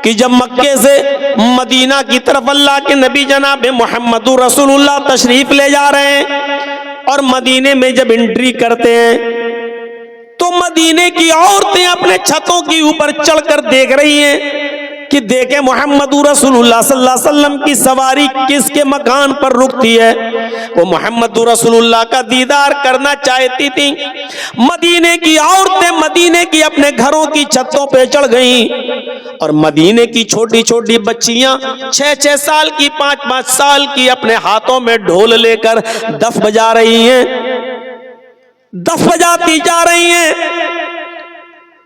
कि जब मक्के से मदीना की तरफ अल्लाह के नबी जनाब मोहम्मद रसूलुल्लाह तशरीफ ले जा रहे हैं और मदीने में जब एंट्री करते हैं तो मदीने की औरतें अपने छतों के ऊपर चढ़कर देख रही हैं कि देखे मोहम्मद रसूलुल्लाह सल्लल्लाहु अलैहि वसल्लम की सवारी किसके मकान पर रुकती है। वो मोहम्मद रसूलुल्लाह का दीदार करना चाहती थी। मदीने की औरतें मदीने की अपने घरों की छतों पे चढ़ गईं और मदीने की छोटी छोटी बच्चियां 6-6 साल की 5-5 साल की अपने हाथों में ढोल लेकर दफ बजा रही हैं, दफ बजाती जा रही हैं।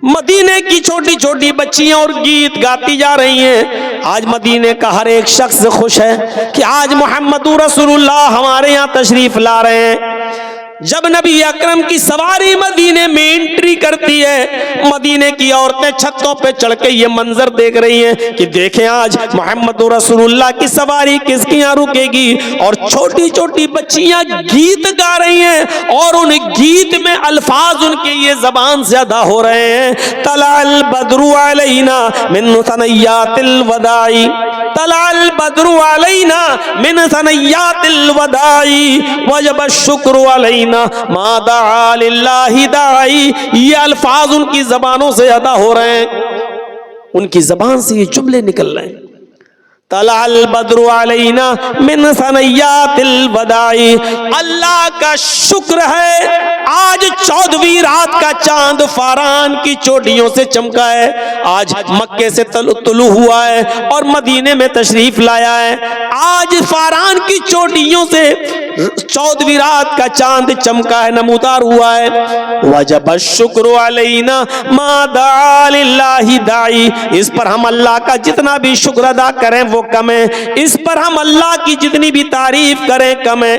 मदीने की छोटी छोटी बच्चियां और गीत गाती जा रही हैं। आज मदीने का हर एक शख्स खुश है कि आज मोहम्मद रसूलुल्लाह हमारे यहाँ तशरीफ ला रहे हैं। जब नबी अकरम की सवारी मदीने में एंट्री करती है, मदीने की औरतें छतों पे चढ़ के ये मंजर देख रही हैं कि देखें आज मोहम्मद रसूलुल्लाह की सवारी किसके यहाँ रुकेगी। और छोटी छोटी बच्चियां गीत गा रही हैं और उन गीत में अल्फाज उनके ये जबान से अदा हो रहे हैं। तलाल बद्रु अलैना मिन सनय्यातिल वदाई, तलाल बद्रु अलैना मिन सनय्यातिल वदाई वजब शुक्र अलैना मादा लिल्लाहि दाई। ये अल्फाज उनकी जबानों से अदा हो रहे हैं, उनकी जबान से ये जुमले निकल रहे हैं। तलाल बद्रु अलैना मिन सनय्यातिल वदाई। अल्लाह का शुक्र है आज 14वीं रात का चांद फारान की चोटियों से चमका है। आज मक्के से तुलू हुआ है और मदीने में तशरीफ लाया है। आज फारान की चोटियों से 14वीं रात का चांद चमका है, नमूदार हुआ है। वजब शुक्र अलैना मादा लिल्लाहि दाई। इस पर हम अल्लाह का जितना भी शुक्र अदा करें वो कम है, इस पर हम अल्लाह की जितनी भी तारीफ करें कम है।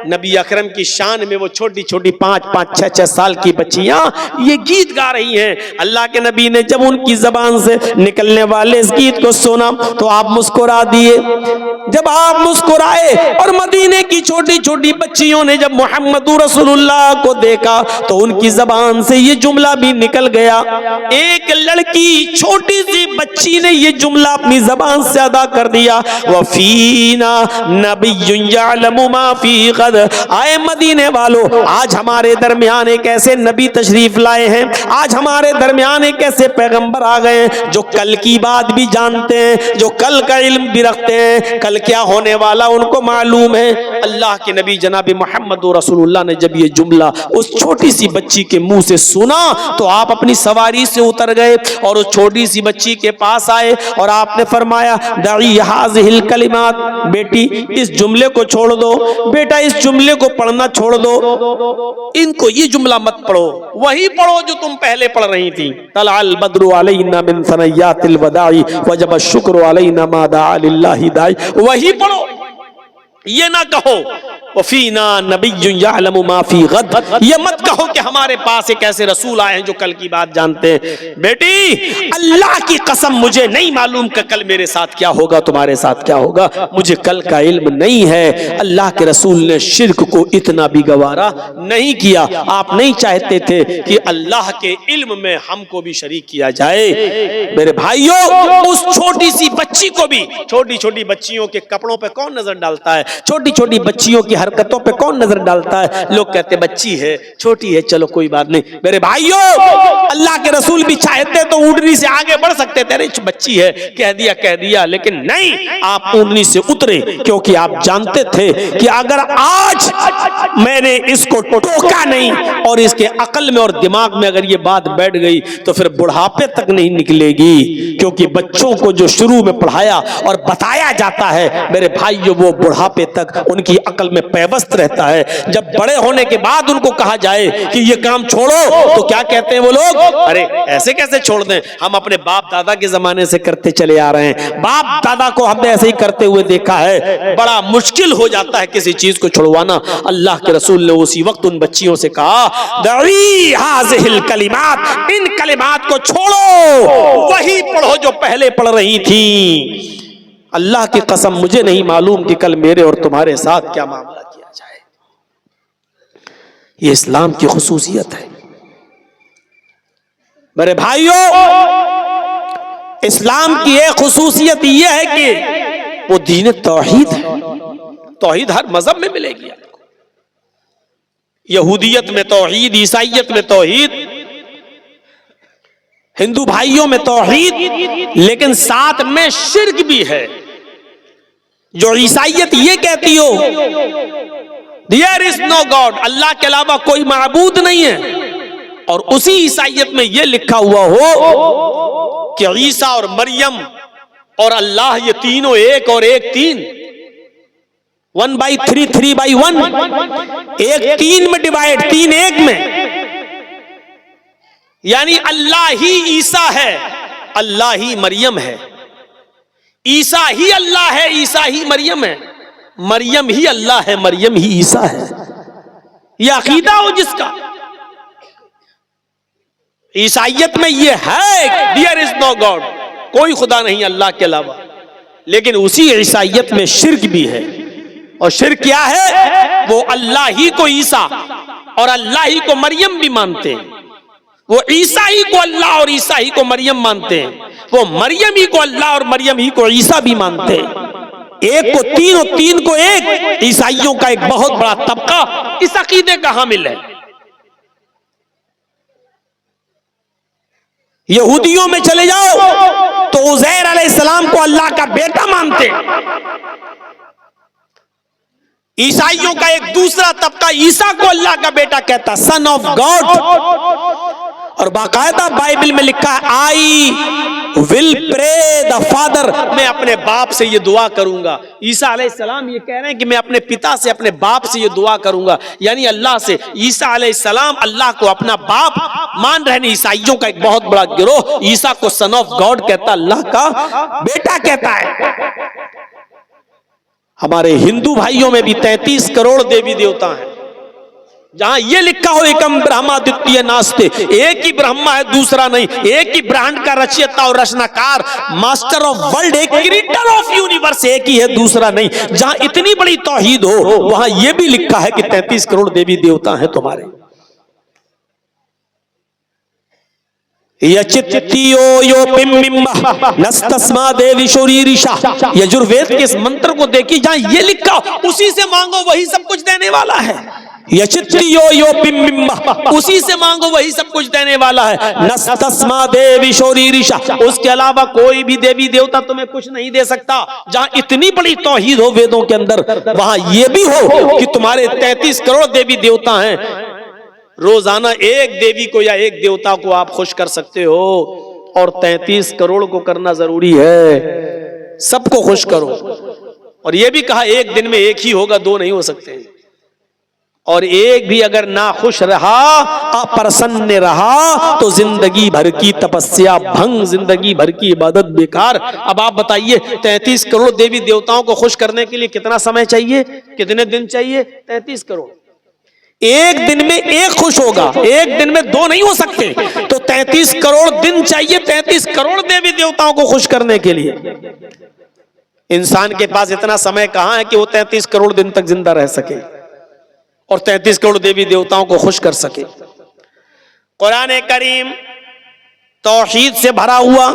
नबी अकरम की शान में वो छोटी छोटी 5-5, 6-6 साल की बच्चियां ये गीत गा रही हैं। अल्लाह के नबी ने जब उनकी जबान से निकलने वाले इस गीत को सुना तो आप मुस्कुरा दिए। जब आप मुस्कुराए और मदीने की छोटी छोटी बच्चियों ने जब मोहम्मद रसूलुल्लाह को देखा तो उनकी जबान से ये जुमला भी निकल गया। एक लड़की छोटी सी बच्ची ने ये जुमला अपनी जबान से अदा कर दिया, वफीना नबियुन यअलमु मा फी गद। आए मदीने वालों, आज हमारे दरमियान एक ऐसे नबी तशरीफ लाए हैं, आज हमारे दरमियान एक ऐसे पैगंबर आ गए हैं जो कल की बात भी जानते हैं, जो कल का इल्म भी रखते हैं, कल क्या होने वाला उनको मालूम है। अल्लाह के नबी जनाब मोहम्मद रसूलुल्लाह ने जब ये जुमला उस छोटी सी बच्ची के मुंह से सुना तो आप अपनी सवारी से उतर गए और उस छोटी सी बच्ची के पास आए और आपने फरमाया दाई हाज़िहिल कलिमात, बेटी इस जुमले को छोड़ दो, बेटा इस जुमले को पढ़ना छोड़ दो, इनको ये जुमला मत पढ़ो, वही पढ़ो जो तुम पहले पढ़ रही थी। तलाल बद्रु अलैना मिन सनय्यातिल वदाई वजब शुक्र अलैना मा दा लिल्लाहि दाई। वही पढ़ो, ये ना कहो वफीना नबियुन यअलमु मा फी गद। ये मत कहो कि हमारे पास एक ऐसे रसूल आए हैं जो कल की बात जानते हैं। बेटी अल्लाह की कसम मुझे नहीं मालूम कि कल मेरे साथ क्या होगा, तुम्हारे साथ क्या होगा, मुझे कल का इल्म नहीं है। अल्लाह के रसूल ने शिर्क को इतना भी गवारा नहीं किया। आप नहीं चाहते थे कि अल्लाह के इल्म में हमको भी शरीक किया जाए। मेरे भाइयों, उस छोटी सी बच्ची को भी, छोटी छोटी बच्चियों के कपड़ों पे कौन नजर डालता है, छोटी छोटी बच्चियों की हरकतों पे कौन नजर डालता है। लोग कहते बच्ची है, छोटी है, चलो कोई बात नहीं। मेरे भाइयों, अल्लाह के रसूल भी चाहते तो ऊँटनी से आगे बढ़ सकते थे, अरे बच्ची है कह दिया, लेकिन नहीं, आप ऊँटनी से उतरे क्योंकि आप जानते थे कि अगर आज मैंने इसको टोका नहीं और इसके अकल में और दिमाग में अगर ये बात बैठ गई तो फिर बुढ़ापे तक नहीं निकलेगी। क्योंकि बच्चों को जो शुरू में पढ़ाया और बताया जाता है मेरे भाइयों, वो बुढ़ापे तक उनकी अकल में पैवस्त रहता है। जब बड़े होने के बाद उनको कहा जाए कि ये काम छोड़ो तो क्या कहते हैं वो लोग, अरे ऐसे कैसे छोड़ दें, हम अपने बाप दादा के जमाने से करते चले आ रहे हैं, बाप दादा को हमने ऐसे ही करते हुए देखा है। बड़ा मुश्किल हो जाता है किसी चीज को छुड़वाना। अल्लाह के रसूल ने उसी वक्त उन बच्चियों से कहा दई हाज़िहिल कलिमात, इन कलिमात को छोड़ो, वही पढ़ो जो पहले पढ़ रही थी। अल्लाह की कसम मुझे नहीं मालूम कि कल मेरे और तुम्हारे साथ क्या मामला किया जाए। ये इस्लाम की खुसूसियत है। मेरे भाइयों, इस्लाम की एक खुसूसियत यह है कि वो दीन तौहीद है। तौहीद हर मजहब में मिलेगी आपको, यहूदियत में तौहीद, ईसाइयत में तौहीद, हिंदू भाइयों में तौहीद, लेकिन साथ में शिर्क भी है। जो ईसाइयत ये कहती हो देयर इज नो गॉड, अल्लाह के अलावा कोई माबूद नहीं है, और उसी ईसाइयत में यह लिखा हुआ हो कि ईसा और मरियम और अल्लाह ये तीनों एक और एक तीन, 1/3, 3/1, एक तीन में डिवाइड, तीन एक में, यानी अल्लाह ही ईसा है, अल्लाह ही मरियम है, ईसा ही अल्लाह है, ईसा ही मरियम है, मरियम ही अल्लाह है, मरियम ही ईसा है। यह अकीदा हो जिसका, ईसाइयत में यह है देयर इज नो गॉड, कोई खुदा नहीं अल्लाह के अलावा, लेकिन उसी ईसाइयत में शिर्क भी है। और शिर्क क्या है? वो अल्लाह ही को ईसा और अल्लाह ही को मरियम भी मानते हैं, वो ईसा ही को अल्लाह और ईसा ही को मरियम मानते हैं, वो मरियम ही को अल्लाह और मरियम ही को ईसा भी मानते हैं। एक को तीन और तीन को एक, ईसाइयों का एक बहुत बड़ा तबका इस अकीदे का हामिल है। यहूदियों में चले जाओ तो उज़ैर अलैहिस्सलाम को अल्लाह का बेटा मानते हैं। ईसाइयों का एक दूसरा तबका ईसा को अल्लाह का बेटा कहता, सन ऑफ गॉड, और बाकायदा बाइबल में लिखा है I will pray the father, मैं अपने बाप से ये दुआ करूंगा। ईसा अलैहिस्सलाम ये कह रहे हैं कि मैं अपने पिता से, अपने बाप से ये दुआ करूंगा, यानी अल्लाह से। ईसा अलैहिस्सलाम अल्लाह को अपना बाप मान रहे हैं। ईसाइयों का एक बहुत बड़ा गिरोह ईसा को सन ऑफ गॉड कहता, अल्लाह का बेटा कहता है। हमारे हिंदू भाइयों में भी 33 करोड़ देवी देवता हैं, जहां ये लिखा हो एकम ब्रह्मा द्वितीय नास्ते, एक ही ब्रह्मा है दूसरा नहीं, एक ही ब्रह्मांड का रचयिता और रचनाकार, मास्टर ऑफ वर्ल्ड, एक क्रिएटर ऑफ यूनिवर्स एक ही है दूसरा नहीं। जहां इतनी बड़ी तौहीद हो वहां यह भी लिखा है कि 33 करोड़ देवी देवता हैं तुम्हारे। यचित्तियो यो पिम्बिम्बा नस्तस्मा देवी शोरीरिशा, यजुर्वेद के इस मंत्र को देखिए, जहां ये लिखा उसी से मांगो वही सब कुछ देने वाला है। यचित्तियो यो पिम्बिम्बा, उसी से मांगो वही सब कुछ देने वाला है। नस्तस्मा देवी शोरीरिशा, उसके अलावा कोई भी देवी देवता तुम्हें कुछ नहीं दे सकता। जहां इतनी बड़ी तौहीद हो वेदों के अंदर, वहां यह भी हो कि तुम्हारे 33 करोड़ देवी देवता हैं, रोजाना एक देवी को या एक देवता को आप खुश कर सकते हो, और 33 करोड़ को करना जरूरी है। सबको खुश करो, और यह भी कहा एक दिन में एक ही होगा, दो नहीं हो सकते। और एक भी अगर ना खुश रहा, अप्रसन्न रहा, तो जिंदगी भर की तपस्या भंग, जिंदगी भर की इबादत बेकार। अब आप बताइए 33 करोड़ देवी देवताओं को खुश करने के लिए कितना समय चाहिए, कितने दिन चाहिए? 33 करोड़। एक दिन में एक खुश होगा, एक दिन में दो नहीं हो सकते, तो 33 करोड़ दिन चाहिए 33 करोड़ देवी देवताओं को खुश करने के लिए। इंसान के पास इतना समय कहां है कि वो 33 करोड़ दिन तक जिंदा रह सके और 33 करोड़ देवी देवताओं को खुश कर सके। कुरान करीम तौहीद से भरा हुआ,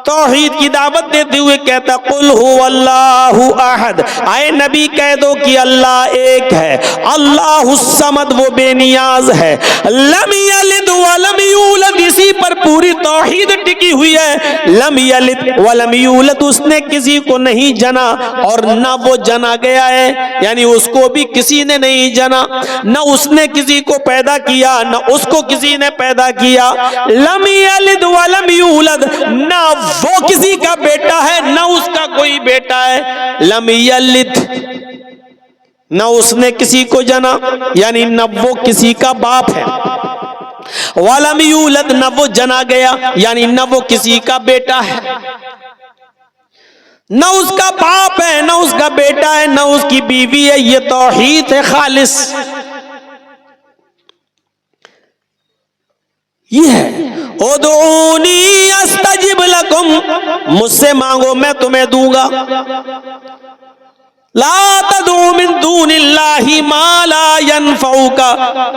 तौहीद की दावत देते हुए कहता, कुल हुवल्लाहु अहद, आए नबी कह दो कि अल्लाह एक है, अल्लाहुस समद, वो बेनियाज है, लम यलिद वलम यूलद, इसी पर पूरी तौहीद टिकी हुई है। लम यलिद वलम यूलद, उसने किसी को नहीं जना और न वो जना गया है, यानी उसको भी किसी ने नहीं जना, न उसने किसी को पैदा किया, न उसको किसी ने पैदा किया। लम यलिद वलम यूलद, ना वो किसी का बेटा है ना उसका कोई बेटा है। लम यलिद, ना उसने किसी को जना, यानी न वो किसी का बाप है। वलम यूलद, न वो जना गया, यानी न वो किसी का बेटा है, न उसका बाप है, न उसका बेटा है, न उसकी बीवी है। ये तौहीद है खालिस। ये है उदूनी अस्तजिब लकुम, मुझसे मांगो मैं तुम्हें दूंगा। ला तदू मिन दूनिल्लाहि मा ला यनफउका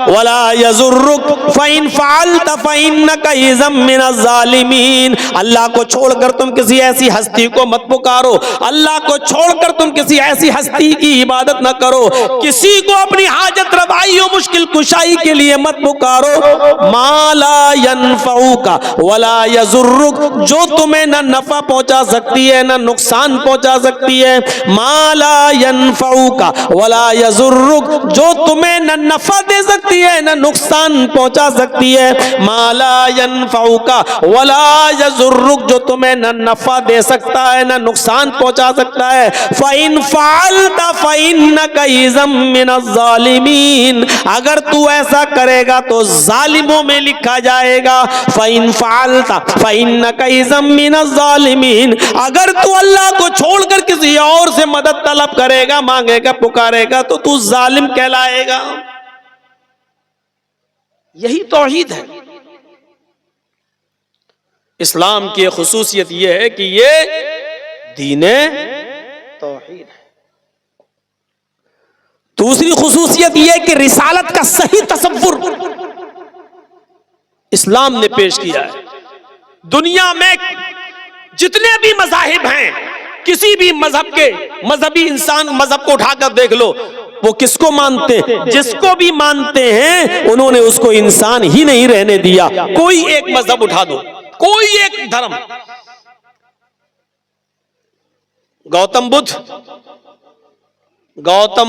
वला यजुर्रुक फइन फअलत फइन्नका इज़म मिनज़ ज़ालिमीन। अल्लाह को छोड़कर तुम किसी ऐसी हस्ती को मत पुकारो, अल्लाह को छोड़कर तुम किसी ऐसी हस्ती की इबादत न करो, किसी को अपनी हाजत रवाई और मुश्किल कुशाई के लिए मत पुकारो। मा ला यनफउका वला यजुर्रुक, जो तुम्हें न नफा पहुंचा सकती है न नुकसान पहुंचा सकती है। मा ला यनफउका वला यजुर्रुक, जो तुम्हें न नफा दे सकती है न नुकसान पहुंचा सकती है। मा ला यनफउका वला यजुर्रुक, जो तुम्हें न नफा दे सकता है न नुकसान पहुंचा सकता है। फ़इन फ़अलत फ़इन्नका इज़म मिनज़ ज़ालिमीन, अगर तू ऐसा करेगा तो जालिमों में लिखा जाएगा। फ़इन फ़अलत फ़इन्नका इज़म मिनज़ ज़ालिमीन, अगर तू अल्लाह को छोड़कर किसी और से मदद तलब करेगा, मांगेगा, पुकारेगा तो तू जालिम कहलाएगा। यही तौहीद है। इस्लाम की खुसूसियत यह है कि ये दीने तौहीद है। दूसरी खुसूसियत यह है कि रिसालत का सही तसव्वुर इस्लाम ने पेश किया है। दुनिया में जितने भी मज़ाहिब हैं, किसी भी मजहब के मजहबी इंसान मजहब को उठाकर देख लो, वो किसको मानते हैं? जिसको भी मानते हैं उन्होंने उसको इंसान ही नहीं रहने दिया। कोई एक मजहब उठा दो, कोई एक धर्म, गौतम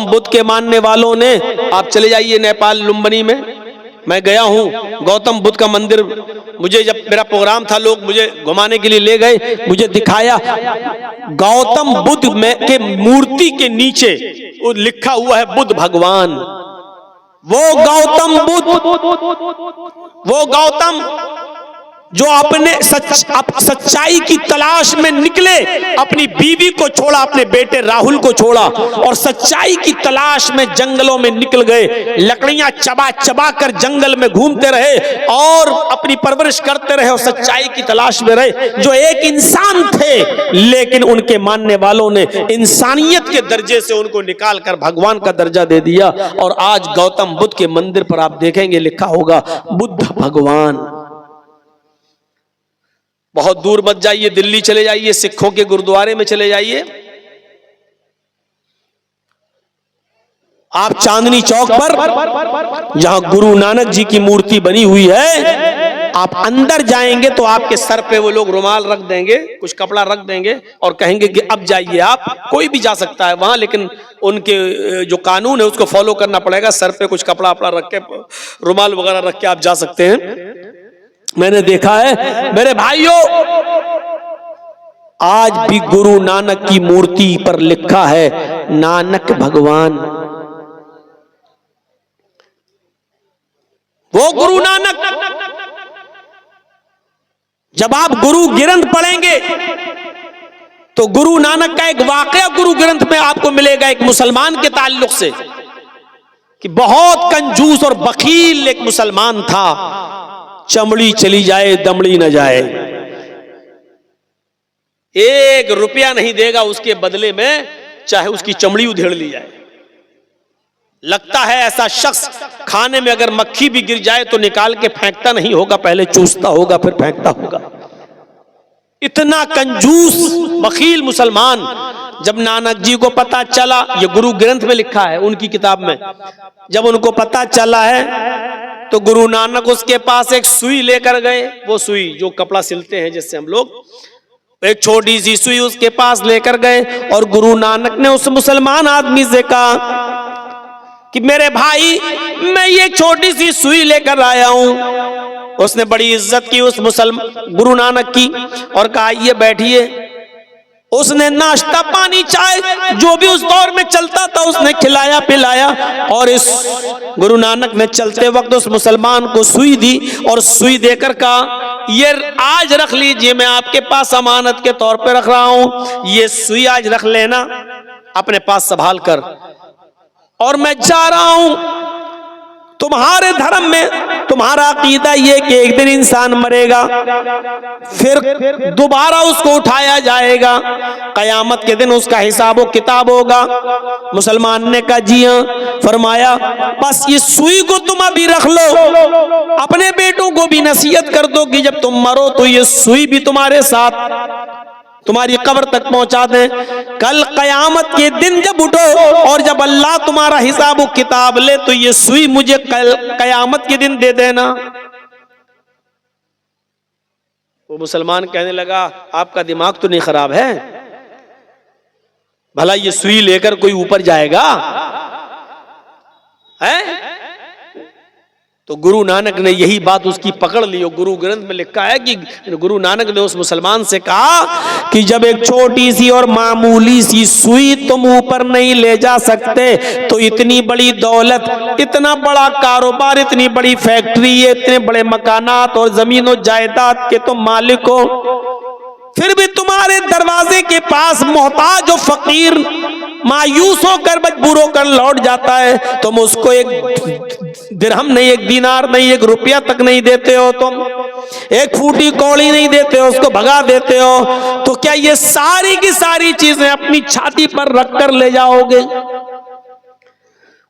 बुद्ध के मानने वालों ने, आप चले जाइए नेपाल लुम्बिनी में, मैं गया हूं गौतम बुद्ध का मंदिर, मुझे जब मेरा प्रोग्राम था लोग मुझे घुमाने के लिए ले गए, मुझे दिखाया गौतम बुद्ध में के मूर्ति के नीचे वो लिखा हुआ है बुद्ध भगवान। वो गौतम जो अपने सच्चाई की तलाश में निकले, अपनी बीवी को छोड़ा, अपने बेटे राहुल को छोड़ा और सच्चाई की तलाश में जंगलों में निकल गए, लकड़ियां चबा चबा कर जंगल में घूमते रहे और अपनी परवरिश करते रहे और सच्चाई की तलाश में रहे। जो एक इंसान थे, लेकिन उनके मानने वालों ने इंसानियत के दर्जे से उनको निकाल कर भगवान का दर्जा दे दिया। और आज गौतम बुद्ध के मंदिर पर आप देखेंगे लिखा होगा बुद्ध भगवान। बहुत दूर मत जाइए, दिल्ली चले जाइए, सिखों के गुरुद्वारे में चले जाइए, आप चांदनी चौक पर जहां गुरु नानक जी की मूर्ति बनी हुई है, आप अंदर जाएंगे तो आपके सर पे वो लोग रुमाल रख देंगे, कुछ कपड़ा रख देंगे और कहेंगे कि अब जाइए आप। कोई भी जा सकता है वहां, लेकिन उनके जो कानून है उसको फॉलो करना पड़ेगा। सर पे कुछ कपड़ा अपना रख के, रुमाल वगैरह रख के आप जा सकते हैं। मैंने देखा है मेरे भाइयों, आज भी गुरु नानक की मूर्ति पर लिखा है नानक भगवान। वो गुरु नानक, जब आप गुरु ग्रंथ पढ़ेंगे तो गुरु नानक का एक वाकया गुरु ग्रंथ में आपको मिलेगा एक मुसलमान के ताल्लुक से, कि बहुत कंजूस और बखील एक मुसलमान था, चमड़ी चली जाए दमड़ी न जाए, 1 रुपया नहीं देगा उसके बदले में, चाहे उसकी चमड़ी उधेड़ ली जाए। लगता है ऐसा शख्स खाने में अगर मक्खी भी गिर जाए तो निकाल के फेंकता नहीं होगा, पहले चूसता होगा फिर फेंकता होगा। इतना कंजूस बखील मुसलमान। जब नानक जी को पता चला, ये गुरु ग्रंथ में लिखा है उनकी किताब में, जब उनको पता चला है तो गुरु नानक उसके पास एक सुई लेकर गए। वो सुई जो कपड़ा सिलते हैं जिससे हम लोग, एक छोटी सी सुई उसके पास लेकर गए और गुरु नानक ने उस मुसलमान आदमी से कहा कि मेरे भाई, मैं ये छोटी सी सुई लेकर आया हूं। उसने बड़ी इज्जत की उस गुरु नानक की और कहा ये बैठिए। उसने नाश्ता पानी चाय जो भी उस दौर में चलता था उसने खिलाया पिलाया, और इस गुरु नानक ने चलते वक्त उस मुसलमान को सुई दी और सुई देकर कहा ये आज रख लीजिए, मैं आपके पास अमानत के तौर पे रख रहा हूं, ये सुई आज रख लेना अपने पास संभाल कर, और मैं जा रहा हूं तुम्हारे धर्म में तुम्हारा अकीदा ये कि एक दिन इंसान मरेगा, फिर दोबारा उसको उठाया जाएगा, कयामत के दिन उसका हिसाब किताब होगा। मुसलमान ने कहा जी हाँ। फरमाया बस ये सुई को तुम अभी रख लो, अपने बेटों को भी नसीहत कर दो कि जब तुम मरो तो ये सुई भी तुम्हारे साथ तुम्हारी कब्र तक पहुंचा दें। कल कयामत के दिन जब उठो और जब अल्लाह तुम्हारा हिसाब किताब ले तो ये सुई मुझे कल कयामत के दिन दे देना। वो मुसलमान कहने लगा आपका दिमाग तो नहीं खराब है, भला ये सुई लेकर कोई ऊपर जाएगा है? तो गुरु नानक ने यही बात उसकी पकड़ ली। गुरु ग्रंथ में लिखा है कि गुरु नानक ने उस मुसलमान से कहा कि जब एक छोटी सी और मामूली सी सुई तुम ऊपर नहीं ले जा सकते तो इतनी बड़ी दौलत, इतना बड़ा कारोबार, इतनी बड़ी फैक्ट्री, इतने बड़े मकानात और जमीन और जायदाद के तुम मालिक हो, फिर भी तुम्हारे दरवाजे के पास मोहताज और फकीर मायूस होकर मजबूर होकर लौट जाता है, तुम उसको एक दिरहम नहीं, एक दीनार नहीं, एक रुपया तक नहीं देते हो, तुम एक फूटी कौड़ी नहीं देते हो, उसको भगा देते हो, तो क्या ये सारी की सारी चीजें अपनी छाती पर रखकर ले जाओगे?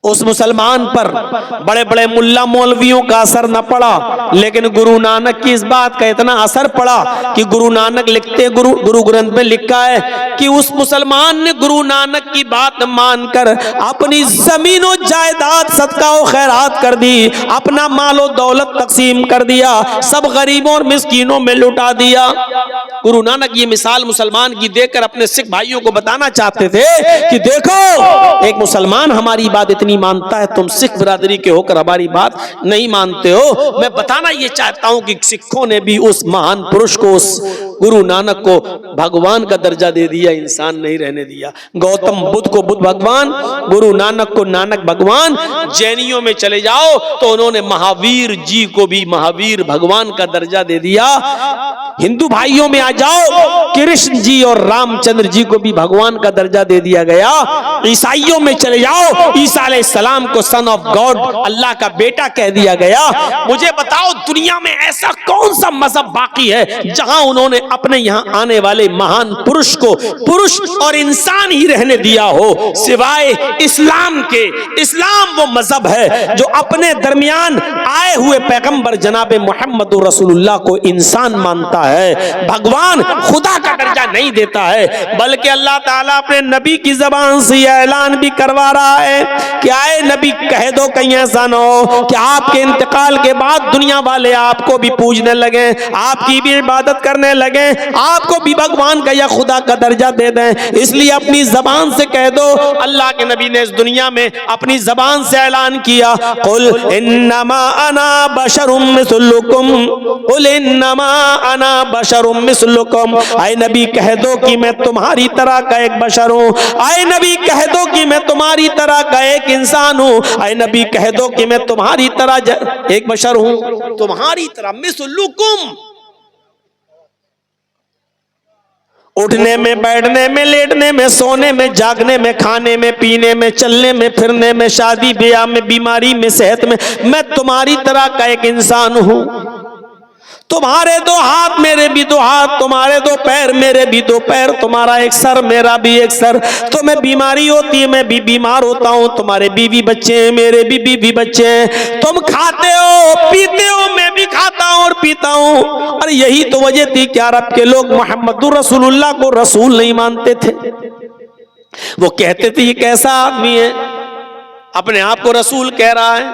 उस मुसलमान पर बड़े बड़े मुल्ला मौलवियों का असर न पड़ा, लेकिन गुरु नानक की इस बात का इतना असर पड़ा कि गुरु नानक लिखते, गुरु ग्रंथ में लिखा है कि उस मुसलमान ने गुरु नानक की बात मानकर अपनी जमीनों जायदाद सदका और खैरात कर दी, अपना मालो दौलत तकसीम कर दिया, सब गरीबों और मिस्कीनों में लुटा दिया। गुरु नानक ये मिसाल मुसलमान की देकर अपने सिख भाइयों को बताना चाहते थे कि देखो एक मुसलमान हमारी बात इतनी मानता है, तुम सिख बिरादरी के होकर हमारी बात नहीं मानते हो। मैं बताना ये चाहता हूं कि सिखों ने भी उस महान पुरुष को, उस गुरु नानक को भगवान का दर्जा दे दिया, इंसान नहीं रहने दिया। गौतम बुद्ध को बुद्ध भगवान, गुरु नानक को नानक भगवान। जैनियों में चले जाओ तो उन्होंने महावीर जी को भी महावीर भगवान का दर्जा दे दिया। हिंदू भाइयों में आ जाओ, कृष्ण जी और रामचंद्र जी को भी भगवान का दर्जा दे दिया गया। ईसाइयों में चले जाओ, ईसा अलैहिस्सलाम को सन ऑफ गॉड, अल्लाह का बेटा कह दिया गया। मुझे बताओ दुनिया में ऐसा कौन सा मजहब बाकी है जहां उन्होंने अपने यहां आने वाले महान पुरुष को पुरुष और इंसान ही रहने दिया हो, सिवाय इस्लाम के। इस्लाम वो मजहब है जो अपने दरमियान आए हुए पैगंबर जनाबे मोहम्मद रसूलुल्लाह को इंसान मानता है, भगवान खुदा का दर्जा नहीं देता है। बल्कि अल्लाह ताला अपने नबी की जबान से यह ऐलान भी करवा रहा है कि आए नबी कह दो कहीं ऐसा न हो कि आपके इंतकाल के बाद दुनिया वाले आपको भी पूजने लगे, आपकी भी इबादत करने लगे, आपको भी भगवान का या खुदा का दर्जा दे दें। इसलिए अपनी जबान से कह दो। अल्लाह के नबी ने इस दुनिया में अपनी जबान से ऐलान किया, कुल इन्नमा अना बशरुम मिस्लुकुम, कुल इन्नमा अना बशरुम मिस्लुकुम। आए नबी कह दो कि मैं तुम्हारी तरह का एक बशर हूँ। आए नबी कह दो कि मैं तुम्हारी तरह का एक इंसान हूँ। आए नबी कह दो कि मैं तुम्हारी तरह एक बशर हूँ, तुम्हारी तरह मिस्लुकुम। उठने में, बैठने में, लेटने में, सोने में, जागने में, खाने में, पीने में, चलने में, फिरने में, शादी ब्याह में, बीमारी में, सेहत में, मैं तुम्हारी तरह का एक इंसान हूँ। तुम्हारे दो हाथ मेरे भी दो हाथ, तुम्हारे दो पैर मेरे भी दो पैर, तुम्हारा एक सर मेरा भी एक सर। तुम्हें बीमारी होती है मैं भी बीमार होता हूँ, तुम्हारे बीवी बच्चे हैं मेरे भी बीवी बच्चे हैं, तुम खाते हो पीते हो मैं भी खाता हूँ और पीता हूँ। और यही तो वजह थी कि अरब के लोग मोहम्मदुर रसूलुल्लाह को रसूल नहीं मानते थे। वो कहते थे ये कैसा आदमी है, अपने आप को रसूल कह रहा है।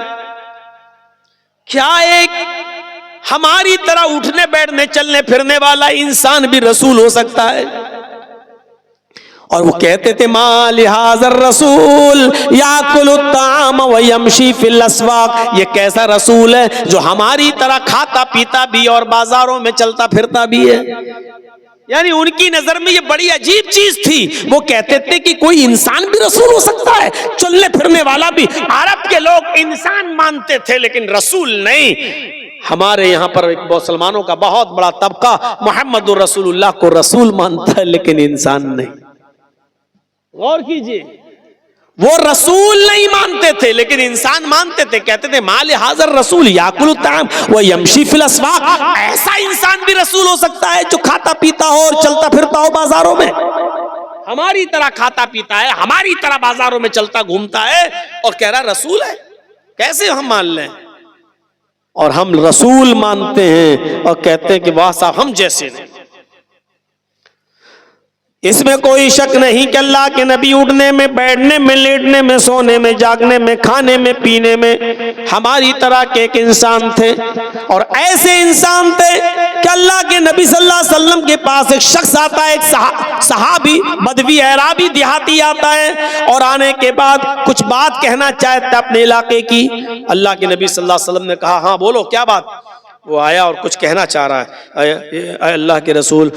क्या एक हमारी तरह उठने बैठने चलने फिरने वाला इंसान भी रसूल हो सकता है? और वो कहते थे मा लिहाज़र रसूल याकुलु ताम व यमशी फिल अस्वाक। ये कैसा रसूल है जो हमारी तरह खाता पीता भी और बाजारों में चलता फिरता भी है। यानी उनकी नजर में ये बड़ी अजीब चीज थी। वो कहते थे कि कोई इंसान भी रसूल हो सकता है, चलने फिरने वाला भी। अरब के लोग इंसान मानते थे लेकिन रसूल नहीं। हमारे यहाँ पर एक मुसलमानों का बहुत बड़ा तबका मोहम्मद रसूलुल्लाह को रसूल मानता है लेकिन इंसान नहीं। गौर कीजिए, वो रसूल नहीं मानते थे लेकिन इंसान मानते थे। कहते थे माल हाजर रसूल याकुलु ताम व यमशी फिल अस्वाक, ऐसा इंसान भी रसूल हो सकता है जो खाता पीता हो और चलता फिरता हो बाजारों में, हमारी तरह खाता पीता है, हमारी तरह बाजारों में चलता घूमता है और कह रहा रसूल है। कैसे हम मान लें? और हम रसूल मानते हैं और कहते हैं कि वाह साहब हम जैसे नहीं। इसमें कोई शक नहीं कि अल्लाह के नबी उठने में, बैठने में, लेटने में, सोने में, जागने में, खाने में, पीने में हमारी तरह के एक इंसान थे। और ऐसे इंसान थे कि अल्लाह के नबी सल्लल्लाहु अलैहि वसल्लम के पास एक शख्स आता है, एक सहाबी, बदवी अराबी देहाती आता है और आने के बाद कुछ बात कहना चाहता है अपने इलाके की। अल्लाह के नबी सल्लल्लाहु अलैहि वसल्लम ने कहा हाँ बोलो क्या बात। वो आया और कुछ कहना चाह रहा है, अल्लाह के रसूल,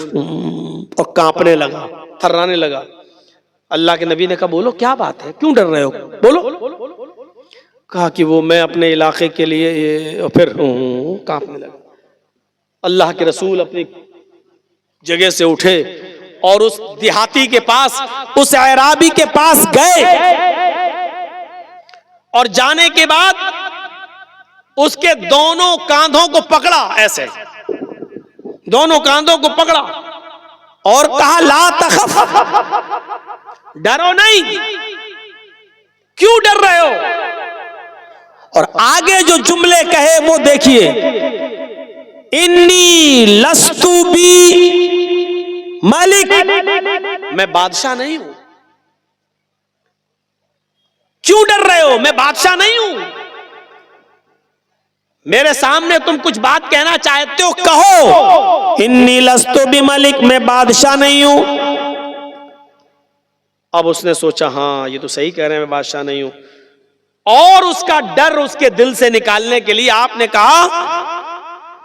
और कांपने लगा, थर्राने लगा। अल्लाह के नबी ने कहा बोलो क्या बात है, क्यों डर रहे हो, बोलो। कहा कि वो मैं अपने इलाके के लिए, फिर कांपने लगा। अल्लाह के रसूल अपनी जगह से उठे और उस देहाती के पास, उस अराबी के पास गए और जाने के बाद उसके दोनों कांधों को पकड़ा, ऐसे दोनों कांधों को पकड़ा और कहा ला तखफ, डरो नहीं, क्यों डर रहे हो। और आगे जो जुमले कहे वो देखिए, इन्नी लस्तु बी मालिक, मैं बादशाह नहीं हूं। क्यों डर रहे हो, मैं बादशाह नहीं हूं। मेरे सामने तुम कुछ बात कहना चाहते हो कहो। इन्नी लस्तु बि मलिक, मैं बादशाह नहीं हूं। अब उसने सोचा हाँ ये तो सही कह रहे हैं, मैं बादशाह नहीं हूं। और उसका डर उसके दिल से निकालने के लिए आपने कहा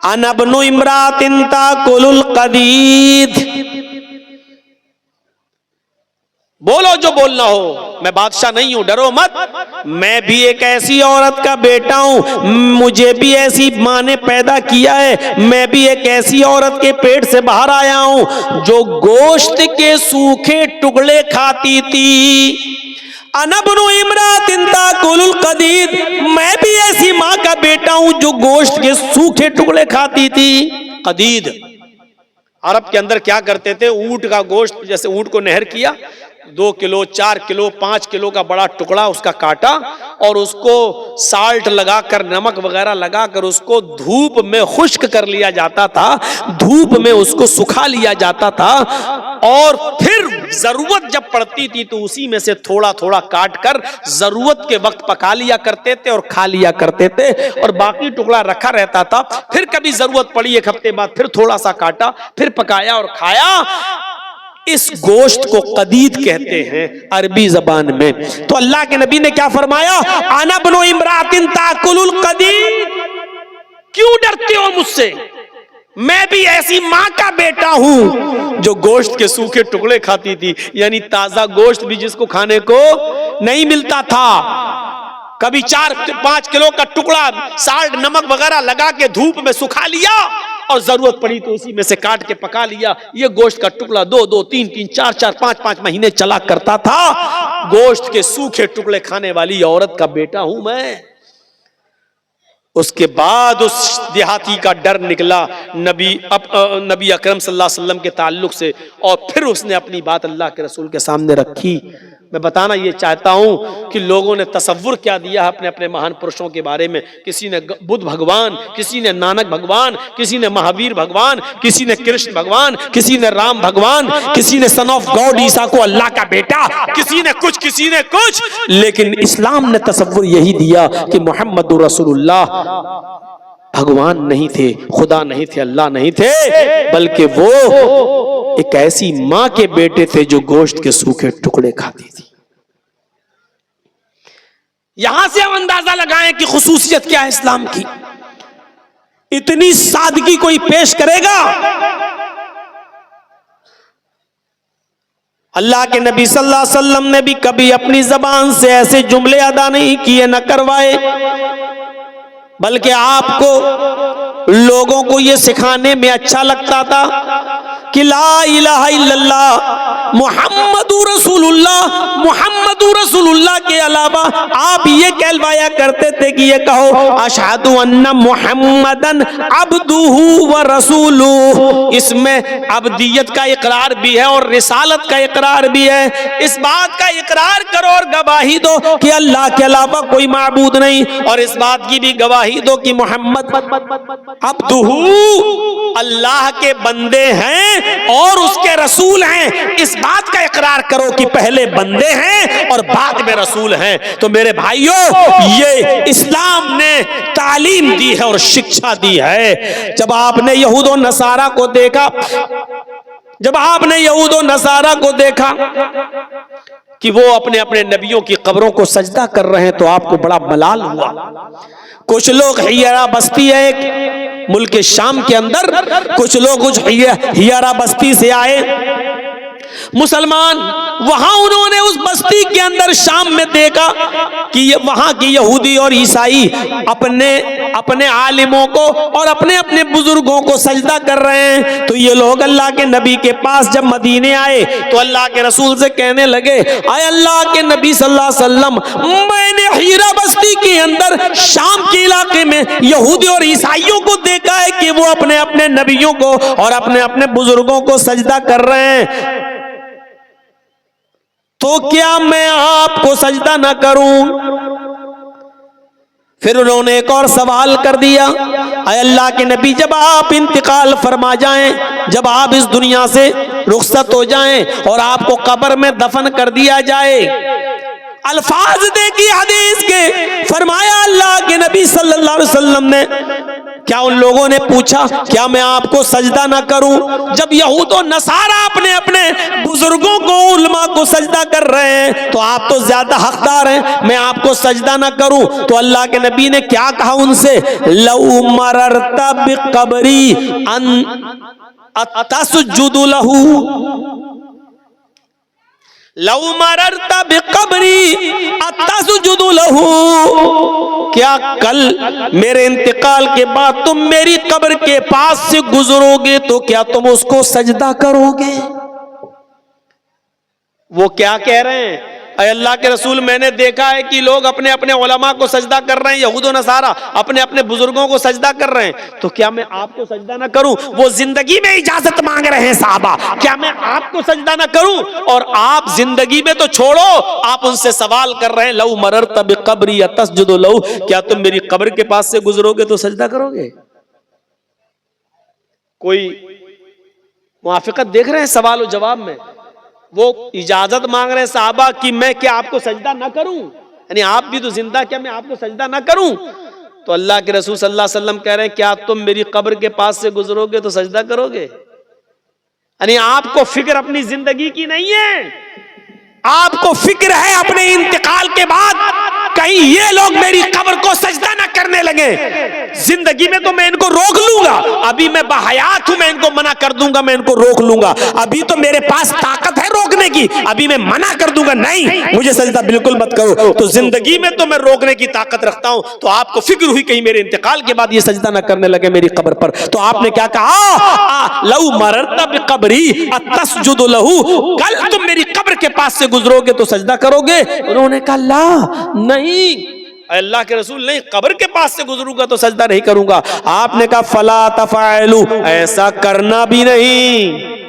अना इब्नु इम्रातिन ताकुलुल कदीद, बोलो जो बोलना हो, मैं बादशाह नहीं हूं, डरो मत। मैं भी एक ऐसी औरत का बेटा हूं, मुझे भी ऐसी मां ने पैदा किया है, मैं भी एक ऐसी औरत के पेट से बाहर आया हूं जो गोश्त के सूखे टुकड़े खाती थी। अना इब्नु इम्रातिन ताकुलुल कदीद, मैं भी ऐसी मां का बेटा हूं जो गोश्त के सूखे टुकड़े खाती थी। कदीद अरब के अंदर क्या करते थे, ऊंट का गोश्त, जैसे ऊंट को नहर किया, 2 किलो, 4 किलो, 5 किलो का बड़ा टुकड़ा उसका काटा और उसको साल्ट लगाकर, नमक वगैरह लगाकर उसको धूप में खुश्क कर लिया जाता था, धूप में उसको सुखा लिया जाता था और फिर जरूरत जब पड़ती थी तो उसी में से थोड़ा थोड़ा काट कर जरूरत के वक्त पका लिया करते थे और खा लिया करते थे, और बाकी टुकड़ा रखा रहता था। फिर कभी जरूरत पड़ी 1 हफ्ते बाद फिर थोड़ा सा काटा, फिर पकाया और खाया। इस गोश्त को कदीद कहते हैं अरबी जबान में। तो अल्लाह के नबी ने क्या फरमाया, अना इब्नु इम्रातिन ताकुलुल कदीद, क्यों डरते हो मुझसे, मैं भी ऐसी मां का बेटा हूं जो गोश्त के सूखे टुकड़े खाती थी। यानी ताजा गोश्त भी जिसको खाने को नहीं मिलता था, कभी 4-5 किलो का टुकड़ा साल्ट नमक वगैरह लगा के धूप में सुखा लिया और जरूरत पड़ी तो उसी में से काट के पका लिया। ये गोश्त का टुकड़ा 2-2, 3-3, 4-4, 5-5 महीने चला करता था। गोश्त के सूखे टुकड़े खाने वाली औरत का बेटा हूं मैं। उसके बाद उस देहाती का डर निकला नबी अकरम सल्लल्लाहु अलैहि वसल्लम के ताल्लुक से, और फिर उसने अपनी बात अल्लाह के रसूल के सामने रखी। मैं बताना ये चाहता हूं कि लोगों ने तसव्वुर क्या दिया है अपने अपने महान पुरुषों के बारे में। किसी ने बुद्ध भगवान, किसी ने नानक भगवान, किसी ने महावीर भगवान, किसी ने कृष्ण भगवान, किसी ने राम भगवान, किसी ने सन ऑफ गॉड ईसा को अल्लाह का बेटा, किसी ने कुछ, किसी ने कुछ। लेकिन इस्लाम ने तसव्वुर यही दिया कि मोहम्मद रसूलुल्लाह भगवान नहीं थे, खुदा नहीं थे, अल्लाह नहीं थे, बल्कि वो एक ऐसी मां के बेटे थे जो गोश्त के सूखे टुकड़े खाती थी। यहां से हम अंदाजा लगाएं कि खुसूसियत क्या है इस्लाम की। इतनी सादगी कोई पेश करेगा? अल्लाह के नबी सल्लल्लाहु अलैहि वसल्लम ने भी कभी अपनी जबान से ऐसे जुमले अदा नहीं किए, न करवाए, बल्कि आपको लोगों को यह सिखाने में अच्छा लगता था कि ला इलाहा इल्लल्लाह मुहम्मदुर रसूलुल्लाह के अलावा आप ये कहलवाया करते थे कि ये कहो अशहदु अन्ना मुहम्मदन अब्दुहु व रसूलुहु। इसमें अब्दियत का इकरार भी है और रिसालत का इकरार भी है। इस बात का इकरार करो और गवाही दो कि अल्लाह के अलावा कोई माबूद नहीं, और इस बात की भी गवाही दो कि मोहम्मद अब्दुहु अल्लाह के बंदे हैं और उसके रसूल हैं। इस बात का इकरार करो कि पहले बंदे हैं और बाद में रसूल हैं। तो मेरे भाइयों, ये इस्लाम ने तालीम दी है और शिक्षा दी है। जब आपने यहूद और नसारा को देखा, जब आपने यहूद और नसारा को देखा कि वो अपने अपने नबियों की कब्रों को सजदा कर रहे हैं, तो आपको बड़ा मलाल हुआ। कुछ लोग हियारा बस्ती है एक मुल्क शाम के अंदर, कुछ लोग कुछ हियारा बस्ती से आए मुसलमान, वहां उन्होंने उस बस्ती के अंदर शाम में देखा कि वहां की यहूदी और ईसाई अपने अपने आलिमों को और अपने अपने बुजुर्गों को सजदा कर रहे हैं। तो ये लोग अल्लाह के नबी के पास जब मदीने आए तो अल्लाह के रसूल से कहने लगे, आए अल्लाह के नबी सल्लल्लाहु अलैहि वसल्लम, मैंने हीरा बस्ती के अंदर शाम के इलाके में यहूदी और ईसाइयों को देखा है कि वो अपने अपने नबियों को और अपने अपने बुजुर्गों को सजदा कर रहे हैं, तो क्या मैं आपको सजदा न करूं? फिर उन्होंने एक और सवाल कर दिया, अय अल्लाह के नबी, जब आप इंतकाल फरमा जाएं, जब आप इस दुनिया से रुखसत हो जाएं और आपको कब्र में दफन कर दिया जाए, अल्फाज देखिए हदीस के, फरमाया अल्लाह के नबी सल्लल्लाहु अलैहि वसल्लम ने, क्या उन लोगों ने पूछा क्या मैं आपको सजदा ना करूं? जब यहूद और नसारा अपने अपने बुजुर्गों को, उलमा को सजदा कर रहे हैं, तो आप तो ज्यादा हकदार हैं, मैं आपको सजदा ना करूं? तो अल्लाह के नबी ने क्या कहा उनसे, लौ मररता बिक़ब्री अन अतसजुदु लहू, लौ मररता बिक़ब्री अतसजुदु लहू, क्या कल मेरे इंतकाल के बाद तुम मेरी कब्र के पास से गुजरोगे तो क्या तुम उसको सजदा करोगे? वो क्या कह रहे हैं, अय अल्लाह के रसूल, मैंने देखा है कि लोग अपने अपने उलमा को सजदा कर रहे हैं, यहूद और नसारा अपने अपने बुजुर्गों को सजदा कर रहे हैं, तो क्या मैं आपको सजदा ना करूं? वो जिंदगी में इजाजत मांग रहे हैं साहबा, क्या मैं आपको सजदा ना करूं? और आप जिंदगी में तो छोड़ो, आप उनसे सवाल कर रहे हैं, लौ मररता बिक़ब्री अतसजुदु लहू, क्या तुम मेरी कब्र के पास से गुजरोगे तो सजदा करोगे? कोई मुआफिकत देख रहे हैं सवाल और जवाब में? वो इजाजत मांग रहे हैं साहबा कि मैं क्या आपको सजदा ना करूं, यानी आप भी तो जिंदा, क्या मैं आपको सजदा ना करूं? तो अल्लाह के रसूल सल्लल्लाहु अलैहि वसल्लम कह रहे हैं, क्या तुम मेरी कब्र के पास से गुजरोगे तो सजदा करोगे? यानी आपको फिक्र अपनी जिंदगी की नहीं है, आपको फिक्र है अपने इंतकाल के बाद कहीं ये लोग मेरी कब्र को सजदा ना करने लगे। जिंदगी में तो मैं इनको रोक लूंगा, अभी मैं बहयात हूं, मैं इनको मना कर दूंगा, मैं इनको रोक लूंगा, अभी तो मेरे पास ताकत है रोकने की, अभी मैं मना कर दूंगा, नहीं मुझे सजदा बिल्कुल मत करो। तो जिंदगी में तो मैं रोकने की ताकत रखता हूं, तो आपको फिक्र हुई कहीं मेरे इंतकाल के बाद ये सजदा ना करने लगे मेरी कब्र पर। तो आपने क्या कहा, लौ मररता बिक़ब्री अतसजुदु लहू, कल तुम मेरी कब्र के पास से गुजरोगे तो सजदा करोगे? उन्होंने कहा ला, नहीं अल्लाह के रसूल, नहीं, कब्र के पास से गुजरूंगा तो सजदा नहीं करूंगा। आपने कहा फला तफअलू, ऐसा करना भी नहीं।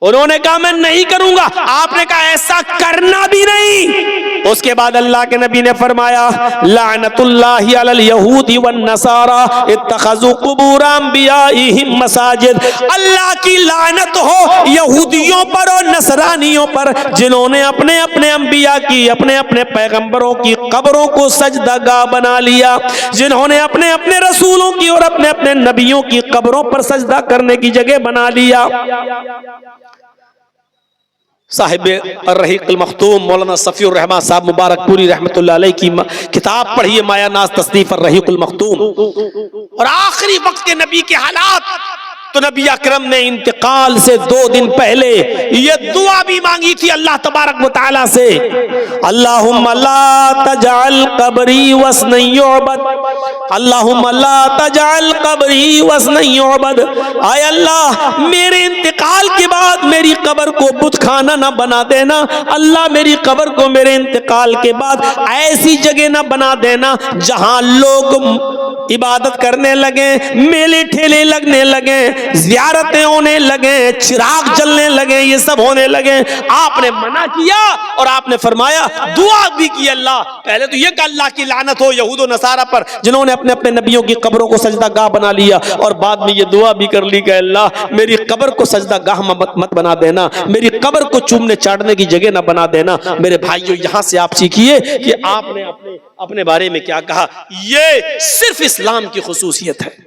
उन्होंने कहा मैं नहीं करूंगा, आपने कहा ऐसा करना भी नहीं। उसके बाद अल्लाह के नबी ने फरमाया, लानतुल्लाहि अलल यहूदी वन नसारा इत्तखज़ू कुबूर अंबियाइहिम मसाजिद, अल्लाह की लानत हो यहूदियों पर और नसरानियों पर, जिन्होंने अपने अपने अंबिया की, अपने अपने पैगंबरों की कब्रों को सजदागाह बना लिया, जिन्होंने अपने अपने रसूलों की और अपने अपने नबियों की कब्रों पर सजदा करने की जगह बना लिया। साहिब अर्रहीक़ुल मख्तूम मौलाना सफ़ीउर रहमान साहब मुबारकपुरी रहमतुल्लाह अलैह की किताब पढ़िए, माया नाज़ तसनीफ़ अर्रहीक़ुल मख्तूम, और आखिरी वक्त के नबी के हालात तो नबी अकरम ने इंतकाल से 2 दिन पहले ये दुआ भी मांगी थी अल्लाह तबारक व तआला से, अल्लाहुम्मा ला तजअल कब्री वस्न युअबद, अल्लाहुम्मा ला तजअल कब्री वस्न युअबद। आय अल्लाह, मेरे इंतकाल के बाद मेरी कब्र को बुत खाना ना बना देना। अल्लाह, मेरी कब्र को मेरे इंतकाल के बाद ऐसी जगह ना बना देना जहां लोग इबादत करने लगे, मेले ठेले लगने लगे, ज़ियारतें होने लगे, चिराग जलने लगे, ये सब होने लगे। आपने मना किया और आपने फरमाया, दुआ भी की अल्लाह, पहले तो ये कि अल्लाह की लानत हो यहूद और नसारा पर जिन्होंने अपने अपने नबियों की कब्रों को सजदा गाह बना लिया, और बाद में ये दुआ भी कर ली कि अल्लाह, मेरी कब्र को सजदा गाह मत बना देना, मेरी कब्र को चूमने चाटने की जगह ना बना देना। मेरे भाइयों, यहां से आप सीखिए कि आपने अपने बारे में क्या कहा। ये सिर्फ इस्लाम की खुसूसियत है।